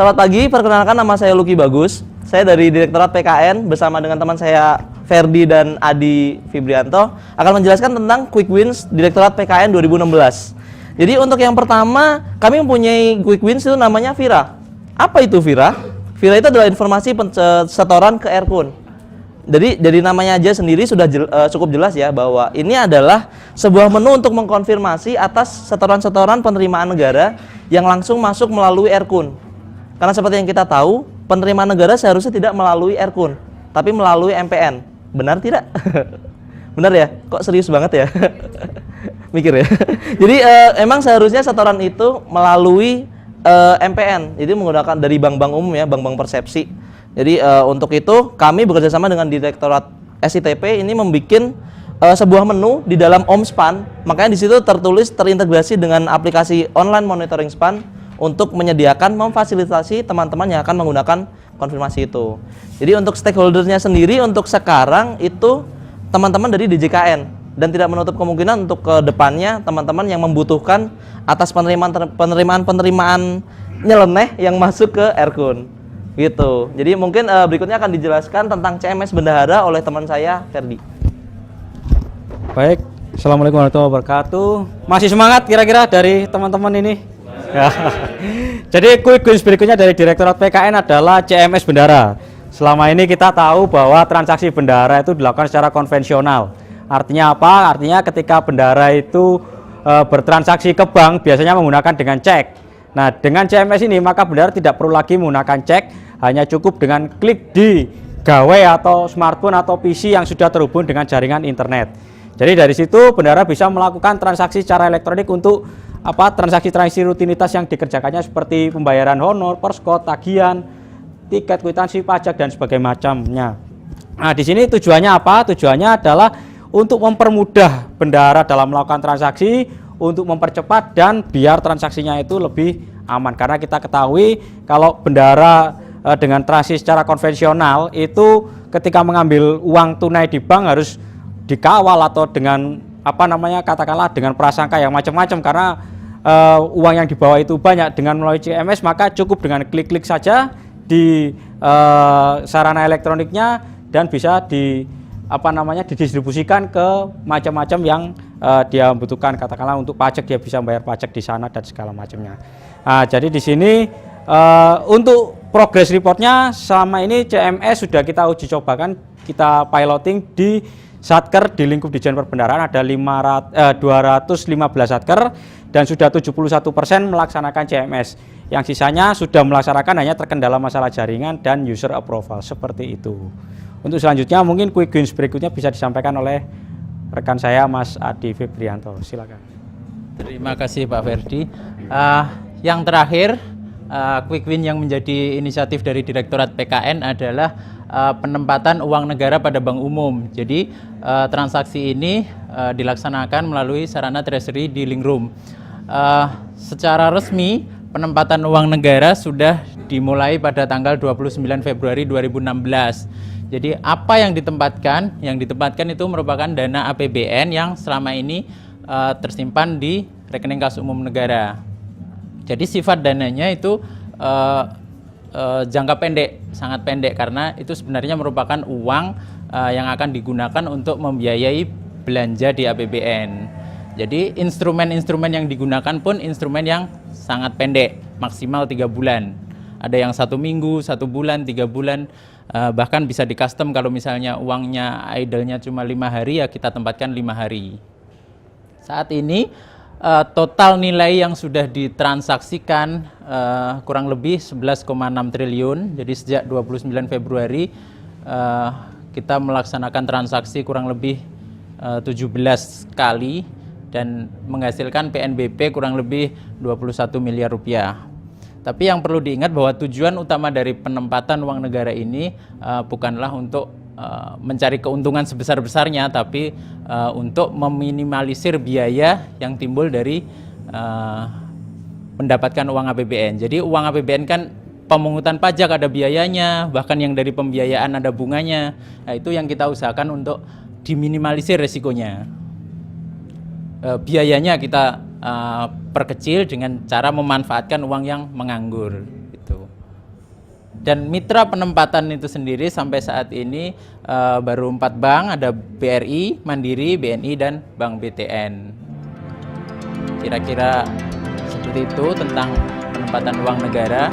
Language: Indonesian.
Selamat pagi, perkenalkan nama saya Lucky Bagus. Saya dari Direktorat PKN bersama dengan teman saya Ferdi dan Adi Fibrianto akan menjelaskan tentang Quick Wins Direktorat PKN 2016. Jadi untuk yang pertama, kami mempunyai Quick Wins itu namanya Vira. Apa itu Vira? Vira itu adalah informasi setoran ke Erkun. Jadi namanya aja sendiri sudah cukup jelas ya bahwa ini adalah sebuah menu untuk mengkonfirmasi atas setoran-setoran penerimaan negara yang langsung masuk melalui Erkun. Karena seperti yang kita tahu, penerimaan negara seharusnya tidak melalui Erkun, tapi melalui MPN. Benar tidak? Benar ya? Kok serius banget ya? Mikir ya? Jadi emang seharusnya setoran itu melalui MPN, jadi menggunakan dari bank-bank umum ya, bank-bank persepsi. Jadi untuk itu kami bekerjasama dengan Direktorat SITP ini membuat sebuah menu di dalam OMSPAN. Makanya di situ terintegrasi dengan aplikasi online monitoring SPAN untuk menyediakan memfasilitasi teman-teman yang akan menggunakan konfirmasi itu. Jadi untuk stakeholdernya sendiri untuk sekarang itu teman-teman dari DJKN dan tidak menutup kemungkinan untuk ke depannya teman-teman yang membutuhkan atas penerimaan nyeleneh yang masuk ke Erkun. Gitu. Jadi mungkin berikutnya akan dijelaskan tentang CMS Bendahara oleh teman saya Ferdi. Baik, Assalamualaikum warahmatullahi wabarakatuh. Masih semangat kira-kira dari teman-teman ini? Jadi quick wins berikutnya dari Direktorat PKN adalah CMS Bendahara. Selama ini kita tahu bahwa transaksi bendahara itu dilakukan secara konvensional. Artinya apa? Artinya ketika bendahara itu bertransaksi ke bank biasanya menggunakan dengan cek. Nah, dengan CMS ini maka bendahara tidak perlu lagi menggunakan cek, hanya cukup dengan klik di gawai atau smartphone atau PC yang sudah terhubung dengan jaringan internet. Jadi dari situ bendahara bisa melakukan transaksi secara elektronik untuk transaksi-transaksi rutinitas yang dikerjakannya seperti pembayaran honor, perskot, tagihan, tiket, kwitansi pajak dan sebagainya macamnya. Nah, di sini tujuannya apa? Tujuannya adalah untuk mempermudah bendahara dalam melakukan transaksi, untuk mempercepat dan biar transaksinya itu lebih aman. Karena kita ketahui kalau bendahara dengan transaksi secara konvensional itu ketika mengambil uang tunai di bank harus dikawal atau dengan katakanlah dengan prasangka yang macam-macam karena uang yang dibawa itu banyak. Dengan melalui CMS maka cukup dengan klik-klik saja di sarana elektroniknya dan bisa didistribusikan ke macam-macam yang dia membutuhkan. Katakanlah untuk pajak dia bisa bayar pajak di sana dan segala macamnya. Nah, jadi di sini untuk progress reportnya selama ini CMS sudah kita uji cobakan, kita piloting di Satker di lingkup Ditjen Perbendaharaan ada 215 Satker dan sudah 71% melaksanakan CMS. Yang sisanya sudah melaksanakan hanya terkendala masalah jaringan dan user approval seperti itu. Untuk selanjutnya mungkin quick wins berikutnya bisa disampaikan oleh rekan saya Mas Adi Fibrianto. Silakan. Terima kasih Pak Ferdi. Yang terakhir quick win yang menjadi inisiatif dari Direktorat PKN adalah penempatan uang negara pada bank umum. Jadi transaksi ini dilaksanakan melalui sarana treasury di Linkroom. Secara resmi penempatan uang negara sudah dimulai pada tanggal 29 Februari 2016. Jadi apa yang ditempatkan? Yang ditempatkan itu merupakan dana APBN yang selama ini tersimpan di rekening kas umum negara. Jadi sifat dananya itu jangka pendek, sangat pendek karena itu sebenarnya merupakan uang yang akan digunakan untuk membiayai belanja di APBN. Jadi instrumen-instrumen yang digunakan pun instrumen yang sangat pendek, maksimal 3 bulan. Ada yang 1 minggu, 1 bulan, 3 bulan, bahkan bisa di custom kalau misalnya uangnya idle-nya cuma 5 hari ya kita tempatkan 5 hari. Saat ini total nilai yang sudah ditransaksikan kurang lebih 11,6 triliun. Jadi sejak 29 Februari kita melaksanakan transaksi kurang lebih 17 kali dan menghasilkan PNBP kurang lebih 21 miliar rupiah. Tapi yang perlu diingat bahwa tujuan utama dari penempatan uang negara ini bukanlah untuk mencari keuntungan sebesar-besarnya, tapi untuk meminimalisir biaya yang timbul dari mendapatkan uang APBN. Jadi uang APBN kan pemungutan pajak ada biayanya, bahkan yang dari pembiayaan ada bunganya. Nah, itu yang kita usahakan untuk diminimalisir resikonya. Biayanya kita perkecil dengan cara memanfaatkan uang yang menganggur. Gitu. Dan mitra penempatan itu sendiri sampai saat ini baru 4 bank, ada BRI, Mandiri, BNI, dan Bank BTN. Kira-kira seperti itu tentang penempatan uang negara.